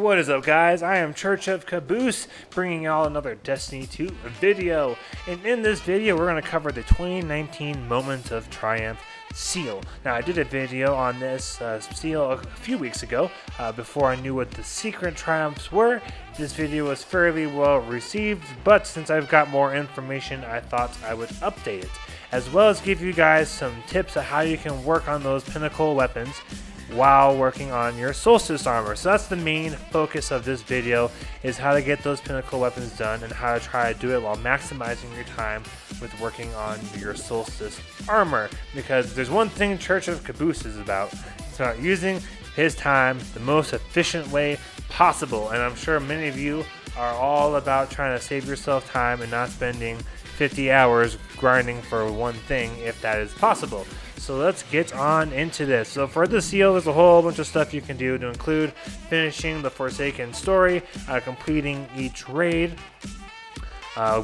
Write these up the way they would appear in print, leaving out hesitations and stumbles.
What is up, guys? I am ChurchofCaboose, bringing y'all another Destiny 2 video. And in this video, we're going to cover the 2019 Moments of Triumph seal. Now, I did a video on this seal a few weeks ago, before I knew what the secret triumphs were. This video was fairly well received, but since I've got more information, I thought I would update it, as well as give you guys some tips on how you can work on those pinnacle weapons while working on your Solstice Armour. So that's the main focus of this video, is how to get those pinnacle weapons done and how to try to do it while maximizing your time with working on your Solstice Armour. Because there's one thing ChurchofCaboose is about. It's about using his time the most efficient way possible. And I'm sure many of you are all about trying to save yourself time and not spending 50 hours grinding for one thing if that is possible. So let's get on into this. So for the seal, there's a whole bunch of stuff you can do, to include finishing the Forsaken story, completing each raid,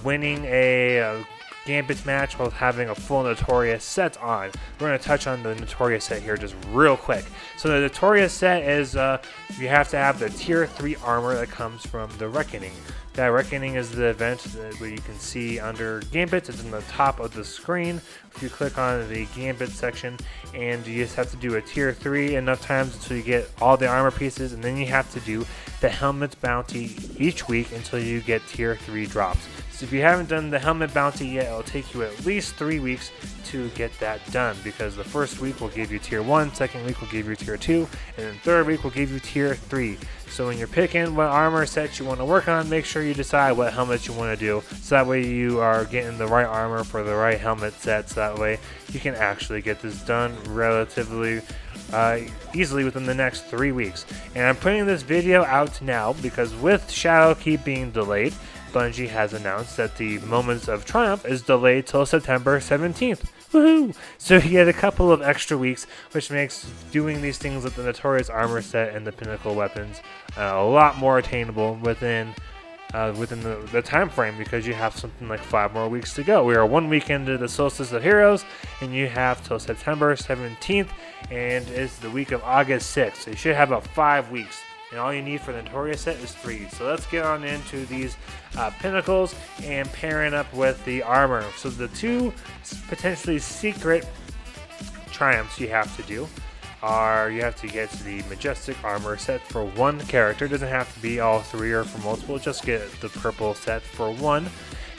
winning a Gambit match while having a full Notorious set on. We're going to touch on the Notorious set here just real quick. So the Notorious set is, you have to have the tier 3 armor that comes from the Reckoning. That Reckoning is the event where you can see under Gambit. It's in the top of the screen. If you click on the Gambit section, and you just have to do a tier 3 enough times until you get all the armor pieces, and then you have to do the helmet bounty each week until you get tier 3 drops. So if you haven't done the helmet bounty yet, it'll take you at least 3 weeks to get that done, because the first week will give you tier 1, second week will give you tier 2, and then third week will give you tier 3. So when you're picking what armor set you want to work on, make sure you decide what helmet you want to do, so that way you are getting the right armor for the right helmet set, so that way you can actually get this done relatively easily within the next 3 weeks. And I'm putting this video out now because with Shadowkeep being delayed, Bungie has announced that the Moments of Triumph is delayed till September 17th. Woohoo! So you get a couple of extra weeks, which makes doing these things with the Notorious Armor set and the Pinnacle weapons a lot more attainable within the time frame, because you have something like 5 more weeks to go. We are 1 week into the Solstice of Heroes, and you have till September 17th, and it's the week of August 6th. So you should have about 5 weeks. And all you need for the Notorious set is 3. So let's get on into these pinnacles and pairing up with the armor. So the two potentially secret triumphs you have to do are, you have to get the Majestic Armor set for one character. It doesn't have to be all 3 or for multiple, just get the purple set for one.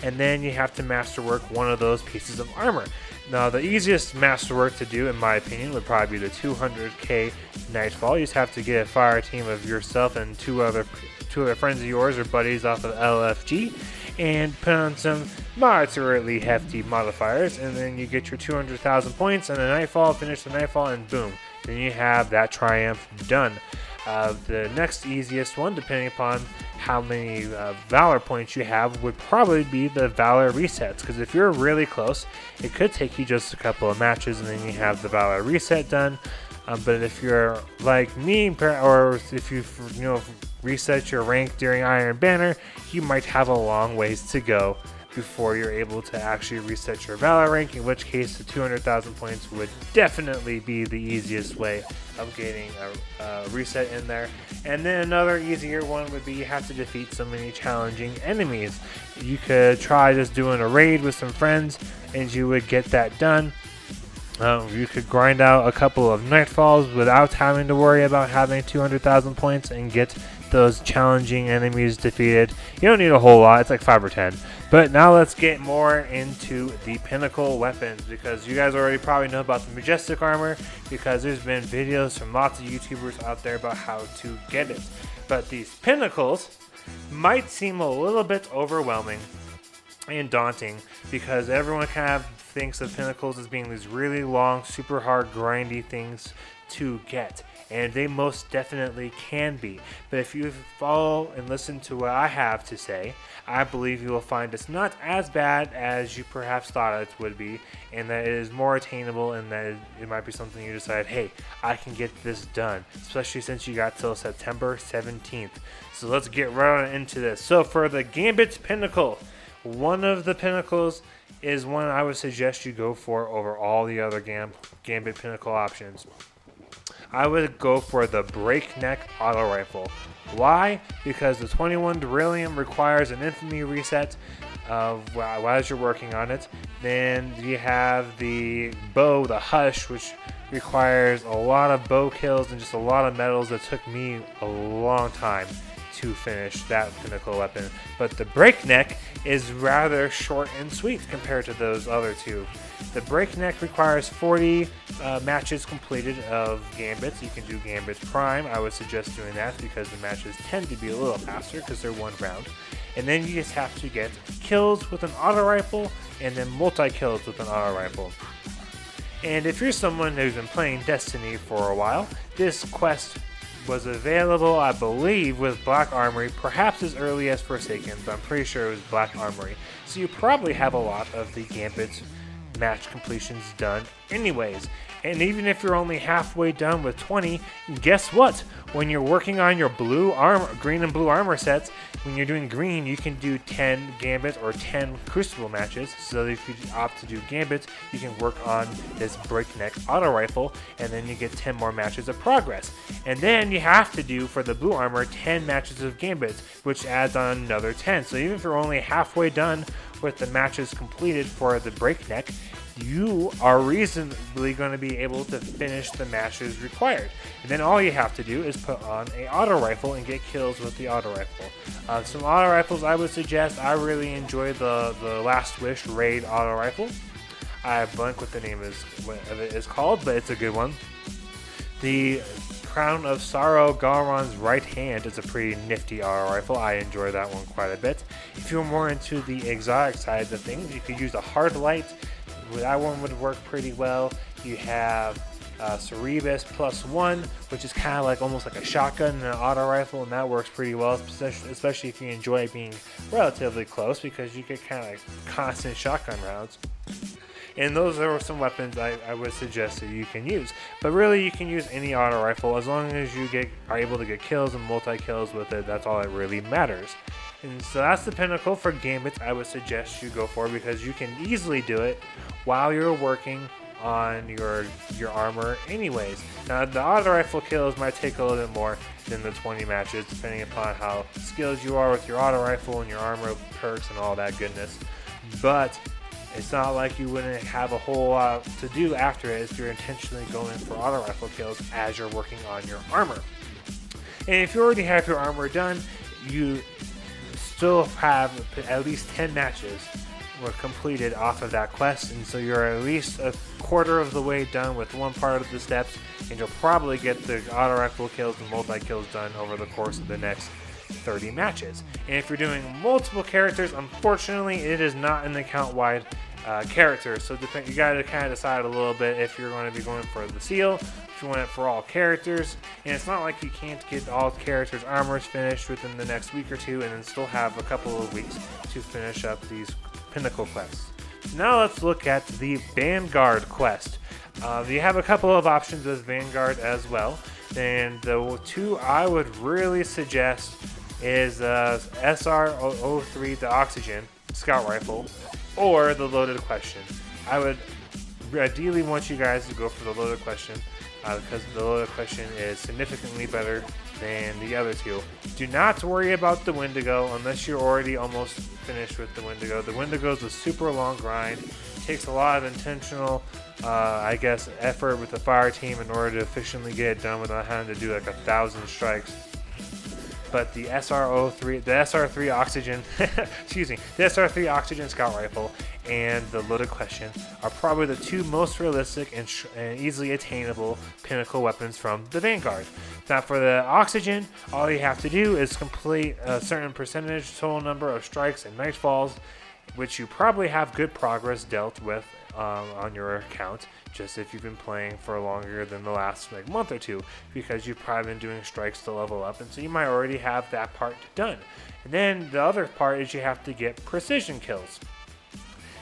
And then you have to masterwork one of those pieces of armor. Now, the easiest masterwork to do, in my opinion, would probably be the 200k Nightfall. You just have to get a fire team of yourself and two other friends of yours or buddies off of LFG, and put on some moderately hefty modifiers, and then you get your 200,000 points and the Nightfall, finish the Nightfall, and boom, then you have that triumph done. The next easiest one, depending upon how many Valor points you have, would probably be the Valor resets, because if you're really close, it could take you just a couple of matches and then you have the Valor reset done. But if you're like me, or if you reset your rank during Iron Banner, you might have a long ways to go before you're able to actually reset your Valor rank, in which case the 200,000 points would definitely be the easiest way of getting a reset in there. And then another easier one would be, you have to defeat so many challenging enemies. You could try just doing a raid with some friends and you would get that done. You could grind out a couple of Nightfalls without having to worry about having 200,000 points and get those challenging enemies defeated. You don't need a whole lot, it's like 5 or 10. But now let's get more into the Pinnacle weapons, because you guys already probably know about the Majestic Armor, because there's been videos from lots of YouTubers out there about how to get it. But these Pinnacles might seem a little bit overwhelming and daunting, because everyone kind of thinks of Pinnacles as being these really long, super hard, grindy things to get. And they most definitely can be. But if you follow and listen to what I have to say, I believe you will find it's not as bad as you perhaps thought it would be, and that it is more attainable, and that it might be something you decide, hey, I can get this done, especially since you got till September 17th. So let's get right on into this. So for the Gambit Pinnacle, one of the Pinnacles is one I would suggest you go for over all the other Gambit Pinnacle options. I would go for the Breakneck Auto Rifle. Why? Because the 21 Beryllium requires an infamy reset while you're working on it. Then you have the bow, the Hush, which requires a lot of bow kills and just a lot of medals that took me a long time to finish that pinnacle weapon. But the Breakneck is rather short and sweet compared to those other two. The Breakneck requires 40 matches completed of Gambits. You can do Gambit Prime. I would suggest doing that because the matches tend to be a little faster because they're one round. And then you just have to get kills with an auto rifle and then multi-kills with an auto rifle. And if you're someone who's been playing Destiny for a while, this quest was available, I believe, with Black Armory, perhaps as early as Forsaken, but I'm pretty sure it was Black Armory. So you probably have a lot of the Gambit match completions done anyways. And even if you're only halfway done with 20, guess what? When you're working on your green and blue armor sets, when you're doing green, you can do 10 Gambit or 10 Crucible matches. So if you opt to do Gambit, you can work on this Breakneck auto rifle, and then you get 10 more matches of progress. And then you have to do, for the blue armor, 10 matches of Gambit, which adds on another 10. So even if you're only halfway done with the matches completed for the Breakneck, you are reasonably going to be able to finish the matches required. And then all you have to do is put on a auto rifle and get kills with the auto rifle. Some auto rifles I would suggest. I really enjoy the Last Wish Raid auto rifle. I blank what the name of it is called, but it's a good one. The Crown of Sorrow Galron's Right Hand is a pretty nifty auto rifle. I enjoy that one quite a bit. If you're more into the exotic side of things, you could use a Hard Light. That one would work pretty well. You have Cerebus +1, which is kind of like almost like a shotgun and an auto rifle, and that works pretty well, especially if you enjoy being relatively close, because you get kind of like constant shotgun rounds. And those are some weapons I would suggest that you can use. But really, you can use any auto rifle as long as you are able to get kills and multi-kills with it. That's all that really matters. And so that's the pinnacle for Gambit I would suggest you go for, because you can easily do it while you're working on your armor anyways. Now, the auto rifle kills might take a little bit more than the 20 matches, depending upon how skilled you are with your auto rifle and your armor perks and all that goodness. But it's not like you wouldn't have a whole lot to do after it if you're intentionally going for auto rifle kills as you're working on your armor. And if you already have your armor done, you still have at least 10 matches were completed off of that quest, and so you're at least a quarter of the way done with one part of the steps, and you'll probably get the auto rifle kills and multi-kills done over the course of the next 30 matches. And if you're doing multiple characters, unfortunately it is not an account-wide character, so you gotta kind of decide a little bit if you're going to be going for the seal, if you want it for all characters. And it's not like you can't get all characters' armors finished within the next week or two and then still have a couple of weeks to finish up these pinnacle quests. Now let's look at the Vanguard quest. You have a couple of options with Vanguard as well, and the two I would really suggest is SR03, the Oxygen Scout Rifle, or the Loaded Question. I would ideally want you guys to go for the Loaded Question, because the Loaded Question is significantly better than the other two. Do not worry about the Wendigo unless you're already almost finished with the Wendigo. The Wendigo is a super long grind. It takes a lot of intentional, effort with the fire team in order to efficiently get it done without having to do like 1,000 strikes. But the SR3 Oxygen, the SR3 Oxygen Scout Rifle and the Loaded Question are probably the two most realistic and easily attainable pinnacle weapons from the Vanguard. Now, for the Oxygen, all you have to do is complete a certain percentage total number of strikes and nightfalls, which you probably have good progress dealt with on your account, just if you've been playing for longer than the last month or two, because you've probably been doing strikes to level up, and so you might already have that part done. And then the other part is you have to get precision kills.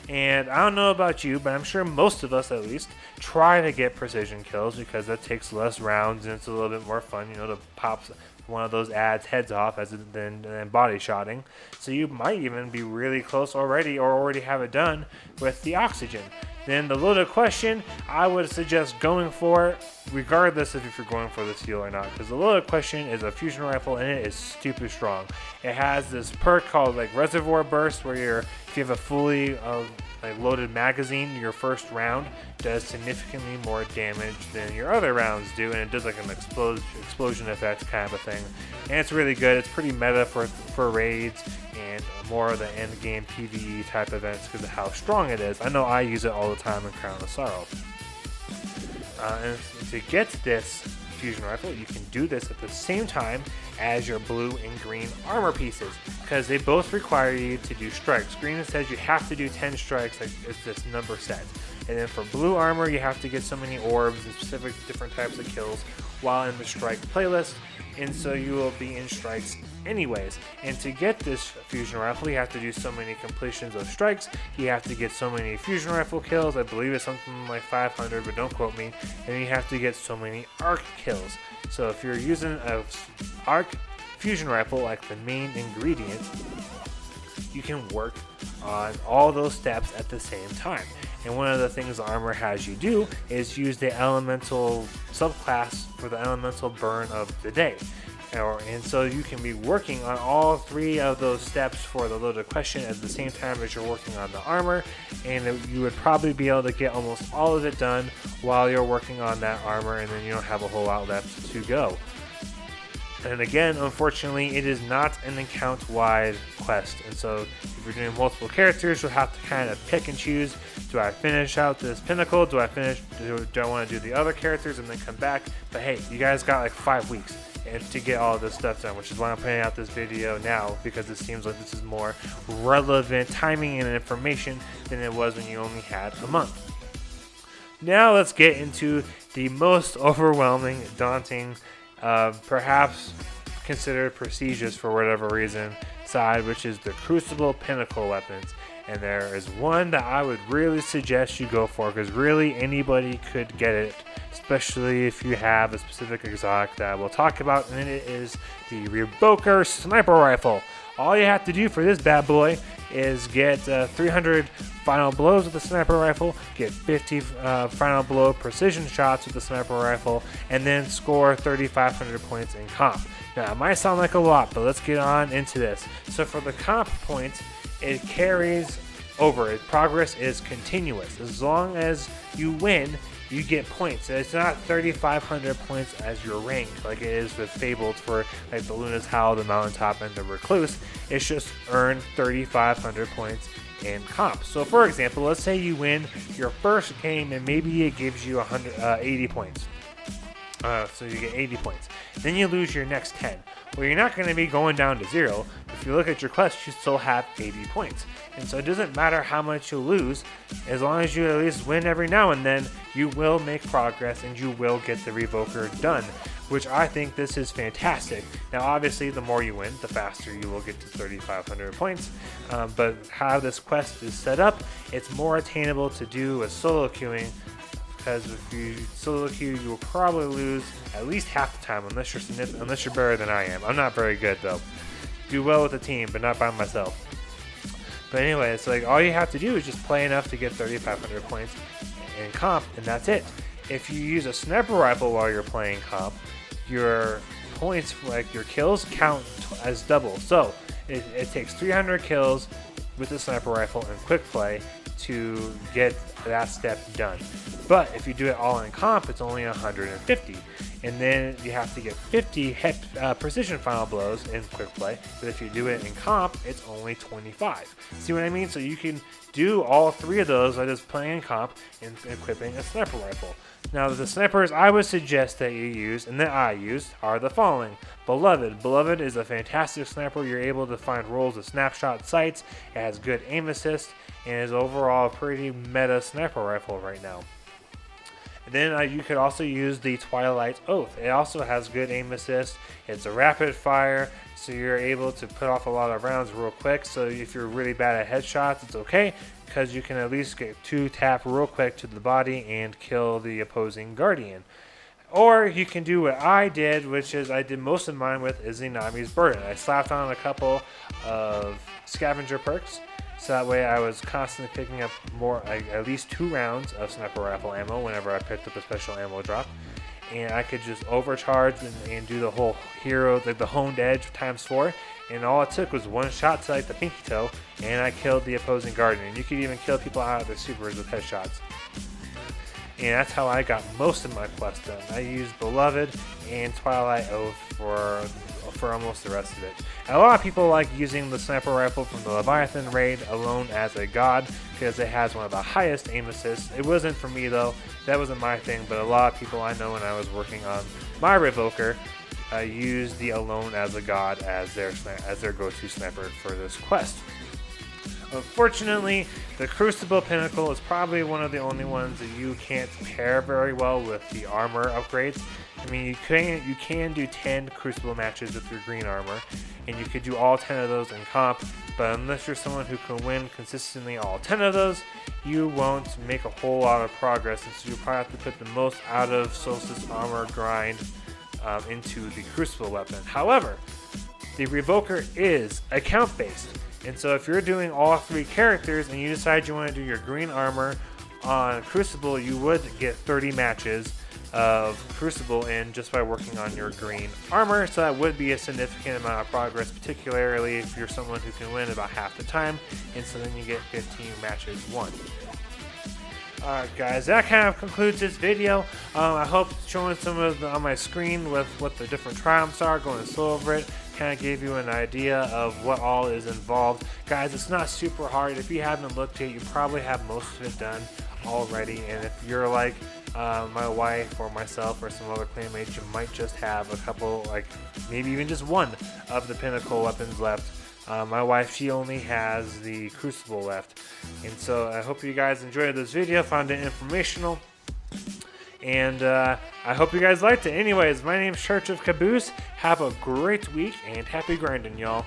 And I don't know about you, but I'm sure most of us at least try to get precision kills because that takes less rounds and it's a little bit more fun, to pop one of those ads heads off than body shotting. So you might even be really close already or already have it done with the Oxygen. Then the loaded question, I would suggest going for, regardless of if you're going for the seal or not, because the loaded question is a fusion rifle and it is stupid strong. It has this perk called like Reservoir Burst, where if you have a fully like loaded magazine, your first round does significantly more damage than your other rounds do, and it does like an explosion effect kind of a thing. And it's really good. It's pretty meta for raids and more of the end game PvE type events because of how strong it is. I know I use it all the time in Crown of Sorrow. And to get this fusion rifle, you can do this at the same time as your blue and green armor pieces, because they both require you to do strikes. Green says you have to do 10 strikes, like it's this number set. And then for blue armor, you have to get so many orbs and specific different types of kills while in the strike playlist, and so you will be in strikes anyways. And to get this fusion rifle, you have to do so many completions of strikes, you have to get so many fusion rifle kills, I believe it's something like 500, but don't quote me, and you have to get so many arc kills. So if you're using a arc fusion rifle like the main ingredient, you can work on all those steps at the same time. And one of the things the armor has you do is use the elemental subclass for the elemental burn of the day. And so you can be working on all 3 of those steps for the loaded question at the same time as you're working on the armor, and you would probably be able to get almost all of it done while you're working on that armor, and then you don't have a whole lot left to go. And again, unfortunately, it is not an account-wide quest, and so if you're doing multiple characters, you'll have to kind of pick and choose. Do I finish out this pinnacle? Do I want to do the other characters and then come back? But hey, you guys got like 5 weeks and to get all this stuff done, which is why I'm putting out this video now, because it seems like this is more relevant timing and information than it was when you only had a month. Now let's get into the most overwhelming, daunting, perhaps considered prestigious for whatever reason side, which is the Crucible Pinnacle weapons. And there is one that I would really suggest you go for, because really anybody could get it, especially if you have a specific exotic that we'll talk about, and it is the Revoker Sniper Rifle. All you have to do for this bad boy is get 300 final blows with the sniper rifle, get 50 final blow precision shots with the sniper rifle, and then score 3,500 points in comp. Now, it might sound like a lot, but let's get on into this. So for the comp points, it carries over. Progress is continuous. As long as you win, you get points. It's not 3,500 points as your rank like it is with Fabled for like the Luna's Howl, the Mountaintop, and the Recluse. It's just earn 3,500 points in comp. So for example, let's say you win your first game and maybe it gives you 80 points. So you get 80 points. Then you lose your next 10. Well, you're not going to be going down to 0. If you look at your quest, you still have 80 points. And so it doesn't matter how much you lose, as long as you at least win every now and then, you will make progress and you will get the Revoker done, which I think this is fantastic. Now, obviously, the more you win, the faster you will get to 3,500 points. But how this quest is set up, it's more attainable to do with solo queuing, because if you solo queue, you will probably lose at least half the time, unless you're better than I am. I'm not very good though. Do well with a team, but not by myself. But anyway, it's like all you have to do is just play enough to get 3,500 points in comp, and that's it. If you use a sniper rifle while you're playing comp, your points, like your kills, count as double. So it takes 300 kills with the sniper rifle and quick play to get that step done. But if you do it all in comp, it's only 150, and then you have to get 50 precision final blows in quick play. But if you do it in comp, it's only 25. See what I mean? So you can do all 3 of those by just playing in comp and equipping a sniper rifle. Now, the snipers I would suggest that you use, and that I used, are the following. Beloved. Beloved is a fantastic sniper. You're able to find rolls of snapshot sights. It has good aim assist, and is overall a pretty meta sniper rifle right now. And then you could also use the Twilight Oath. It also has good aim assist. It's a rapid fire, so you're able to put off a lot of rounds real quick. So if you're really bad at headshots, it's okay, because you can at least get 2 tap real quick to the body and kill the opposing Guardian. Or you can do what I did, which is I did most of mine with Izanami's Burden. I slapped on a couple of scavenger perks, So that way I was constantly picking up at least 2 rounds of sniper rifle ammo whenever I picked up a special ammo drop. And I could just overcharge and do the whole hero, like the honed edge ×4. And all it took was 1 shot to like the pinky toe, and I killed the opposing guardian. And you could even kill people out of their supers with headshots. And that's how I got most of my quests done. I used Beloved and Twilight Oath for almost the rest of it. And a lot of people like using the sniper rifle from the Leviathan raid alone as a god because it has one of the highest aim assists. It wasn't for me though, that wasn't my thing, but a lot of people I know when I was working on my Revoker used the Alone as a God as their go-to sniper for this quest. Unfortunately, the Crucible Pinnacle is probably one of the only ones that you can't pair very well with the armor upgrades. I mean, you can do 10 Crucible matches with your green armor, and you could do all 10 of those in comp, but unless you're someone who can win consistently all 10 of those, you won't make a whole lot of progress, and so you probably have to put the most out of Solstice Armour grind into the Crucible weapon. However, the Revoker is account-based, and so if you're doing all 3 characters and you decide you want to do your green armor on Crucible, you would get 30 matches of Crucible in just by working on your green armor, so that would be a significant amount of progress, particularly if you're someone who can win about half the time, and so then you get 15 matches won. Alright guys, that kind of concludes this video. I hope showing some of on my screen with what the different triumphs are, going slow over it, kind of gave you an idea of what all is involved. Guys, it's not super hard. If you haven't looked yet, you probably have most of it done already, and if you're like my wife or myself or some other clanmates, you might just have a couple, like maybe even just one of the pinnacle weapons left. My wife, she only has the Crucible left. And so I hope you guys enjoyed this video, found it informational, and I hope you guys liked it. Anyways, my name's ChurchofCaboose. Have a great week and happy grinding, y'all.